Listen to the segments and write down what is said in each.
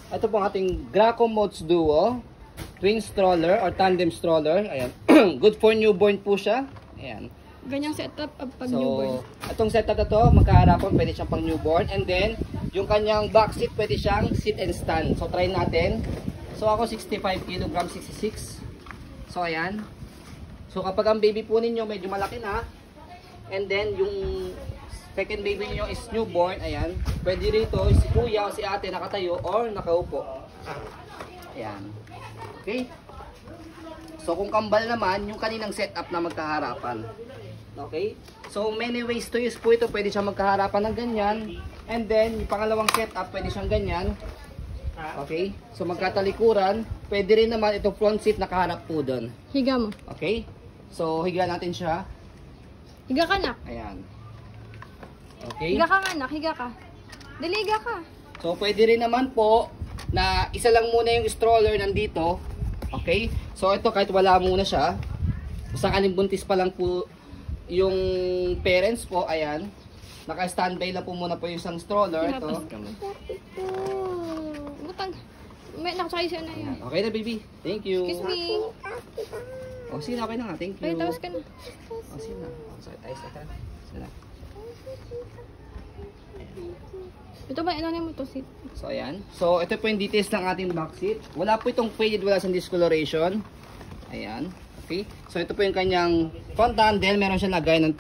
Ito po ang ating Graco Modes Duo twin stroller or tandem stroller. Ayan. Good for newborn po siya. Ayan. Ganyang setup pag So, newborn. itong setup na to, magkaharapan, pwede siyang pang newborn. And then, yung kanyang back seat, pwede siyang sit and stand. So, try natin. So, ako 65 kg, 66. So, ayan. So, kapag ang baby po ninyo medyo malaki na, and then, yung second baby niyo is newborn, ayan. Pwede rito, si kuya o si ate nakatayo or nakaupo. Ayan. Okay? So, kung kambal naman, yung kaninang setup na magkaharapan. Okay? So, many ways to use po ito. Pwede siyang magkaharapan ng ganyan. And then, yung pangalawang setup, pwede siyang ganyan. Okay? So, magkatalikuran. Pwede rin naman itong front seat nakaharap po doon. Higa mo. Okay? So, higa natin siya. Higa ka, nak. Ayan. Okay? Higa ka nga, nak. Higa ka. Dali, higa ka. So, pwede rin naman po na isa lang muna yung stroller nandito. Okay? So, ito kahit wala muna siya. Sakaling buntis pa lang po yung parents po, ayan. Naka-standby lang po muna po yung isang stroller. Ito. Butang. May nakasakay siya na yan. Okay na, baby. Thank you. Excuse me. O, sige na. Okay na nga. Thank you. Ay, tapos ka na. O, sige na. Sorry, tayo sa ito. Sige na. Ito ba, ilan mo to seat? So, ayan. So, ito po yung details ng ating back seat. Wala po itong faded, wala siyang discoloration. Ayan. Okay. So, ito po yung kanyang front handle. Meron siya lagay ng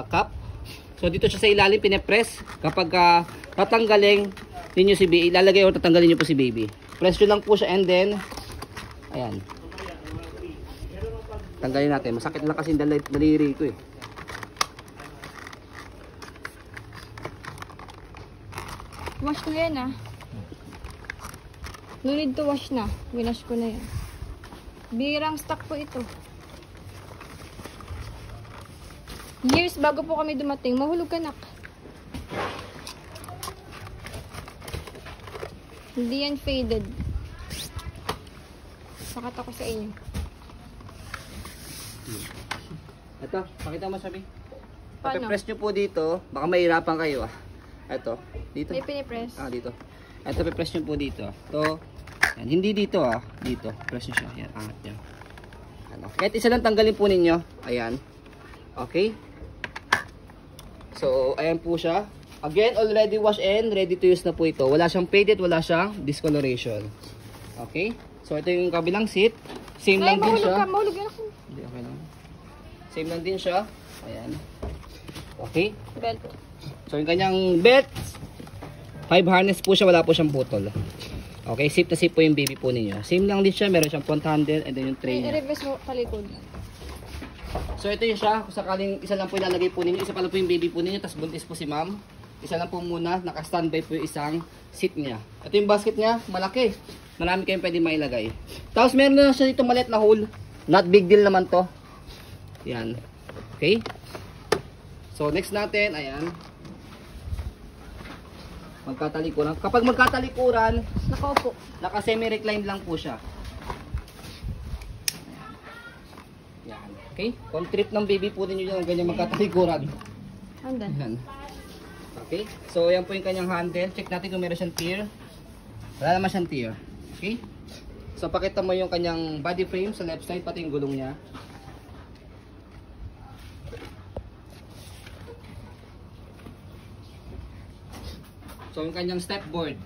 cap. So, dito siya sa ilalim, pinapress. Kapag tatanggalin ninyo si baby, ilalagay o tatanggalin nyo po si baby. Press nyo lang po siya and then, ayan. Tanggalin natin. Masakit lang kasi daliri ko eh. Wash ko yan, ah. No need to wash na. Winash ko na yan. Birang stock po ito. Years bago po kami dumating. Mahulog ka, nak. Hindi yan faded. Sakat ako sa inyo. Ito, pakita mo sabi. Paano? Press nyo po dito. Baka mahirapan kayo ah. Ito, dito. May pinipress. Dito. Ito, press nyo po dito. Ito, yan. Hindi dito ah. Dito, press nyo siya. Yan, angat yan. Ano. Kahit isa lang tanggalin po ninyo. Ayan. Okay. So, ayan po siya. Again, already wash and ready to use na po ito. Wala siyang faded, wala siyang discoloration. Okay. So, ito yung kabilang seat. Same lang din siya. Mahulog yan ako. Hindi, okay lang. Same lang din siya. Ayan. Okay. Belt. So, yung kanyang belt, 5 harness po siya, wala po siyang putol. Okay, safe na safe po yung baby po ninyo. Same lang din siya, meron siyang front handle and then yung tray niya. I-reverse mo talikod. So, ito yung siya. Kung sakaling isa lang po ilalagay po ninyo, isa pa lang po yung baby po ninyo, tapos buntis po si ma'am. Isa lang po muna, naka-standby po yung isang seat niya. Ito yung basket niya, malaki. Marami kayong pwede mailagay. Tapos, meron na siya dito maliit na hole. Not big deal naman to. Yan. Okay. So, next natin, ayan. Magkatalikuran. Kapag magkatalikuran, Nakaupo. naka-semi-recline lang po siya. Yan. Okay? Kung trip ng baby po ninyo yung ganyan magkatalikuran. Andan. Yan. Okay? So, yan po yung kanyang handle. Check natin kung meron siyang tear. Wala naman siyang tear. Okay? So, pakita mo yung kanyang body frame sa left side, pati yung gulong niya. So, yung kanyang step board.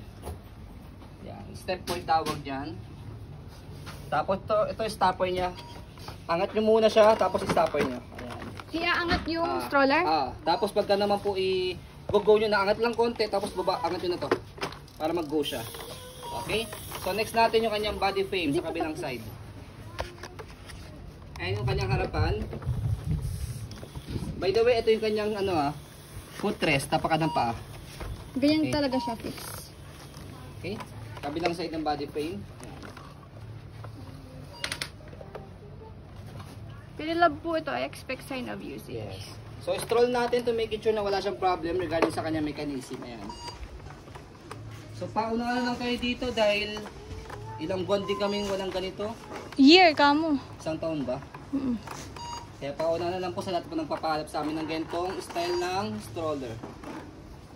Yan. Step board tawag dyan. Tapos, ito yung stopper niya. Angat nyo muna siya, tapos stopper niya. Ayan. Iaangat yung stroller? Tapos, pagka naman po i-go nyo na, angat lang konti, tapos baba, angat nyo na to. Para mag-go siya. Okay? So, next natin yung kanyang body frame sa kabilang side. Ayan yung kanyang harapan. By the way, ito yung kanyang footrest, tapakan ng paa. Ganyan Okay. talaga siya fix. Okay? Kabilang side ng body frame. Pinilab po ito. I expect sign of usage. Yes. So, stroll natin to make it sure na wala siyang problem regarding sa kanyang mechanism. Ayan. So, pauna na lang kayo dito dahil ilang buwan din kaming walang ganito. Year, kamo. Isang taon ba? Kaya pauna na lang po sa lahat po nagpapalap sa amin ng ganitong style ng stroller.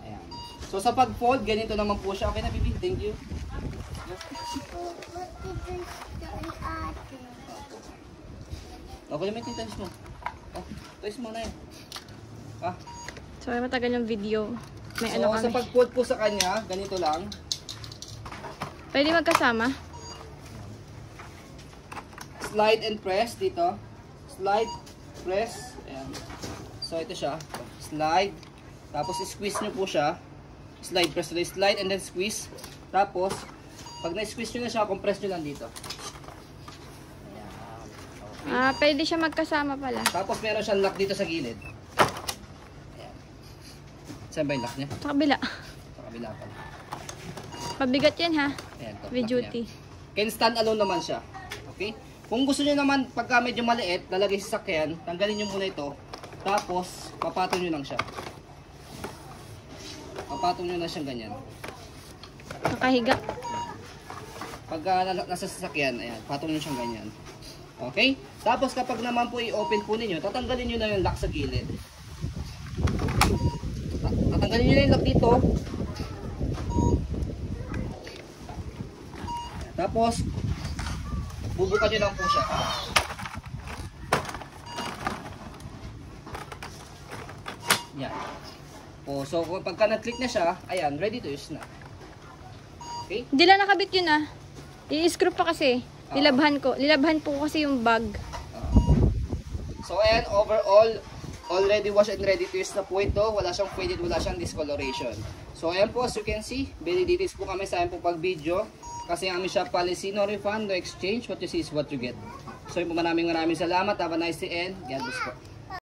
Ayan. So sa pag-fold, ganito naman po siya. Okay na, Bibi? Thank you. Okay naman yung toys mo. Oh, toys mo na yun. Ah. So, matagal yung video. May So ano sa kami. pag-fold po sa kanya, ganito lang. Pwede magkasama? Slide and press dito. Slide, press. Ayan. So ito siya. Slide. Tapos squeeze nyo po siya. Slide, press, slide and then squeeze. Tapos, pag na-squeeze nyo na siya, compress nyo lang dito. Ah, pwede siya magkasama pala. Tapos meron siyang lock dito sa gilid. Ayan. Saan ba yung lock niya? Sa kabila. Sa kabila pala. Mabigat yan ha. Ayan to. With lock duty. niya. Can stand alone naman siya. Okay? Kung gusto nyo naman, pagka medyo maliit, lalagay sa sakyan, tanggalin nyo muna ito. Tapos, papatong nyo lang siya. Papatong nyo lang siyang ganyan. Nakahiga. Pagka nasa sasakyan, ayan, patong nyo siyang ganyan. Okay? Tapos kapag naman po i-open po ninyo, tatanggalin nyo na yung lock sa gilid. Tatanggalin nyo na yung lock dito. Tapos, bubukan nyo lang po siya. Yan. O, so pagka nag-click na siya, ayan, ready to use na. Okay? Hindi lang nakabit yun ah. I-screw pa kasi. Nilabhan ko. Nilabhan po kasi yung bag. So ayan, overall, already wash and ready to use na po ito. Wala siyang faded, wala siyang discoloration. So ayan po, as you can see, very details po kami sa ayan po pag-video. Kasi ang aming shop policy, no refund, no exchange. What you see is what you get. So yun po, maraming salamat. Have a nice day and God bless po.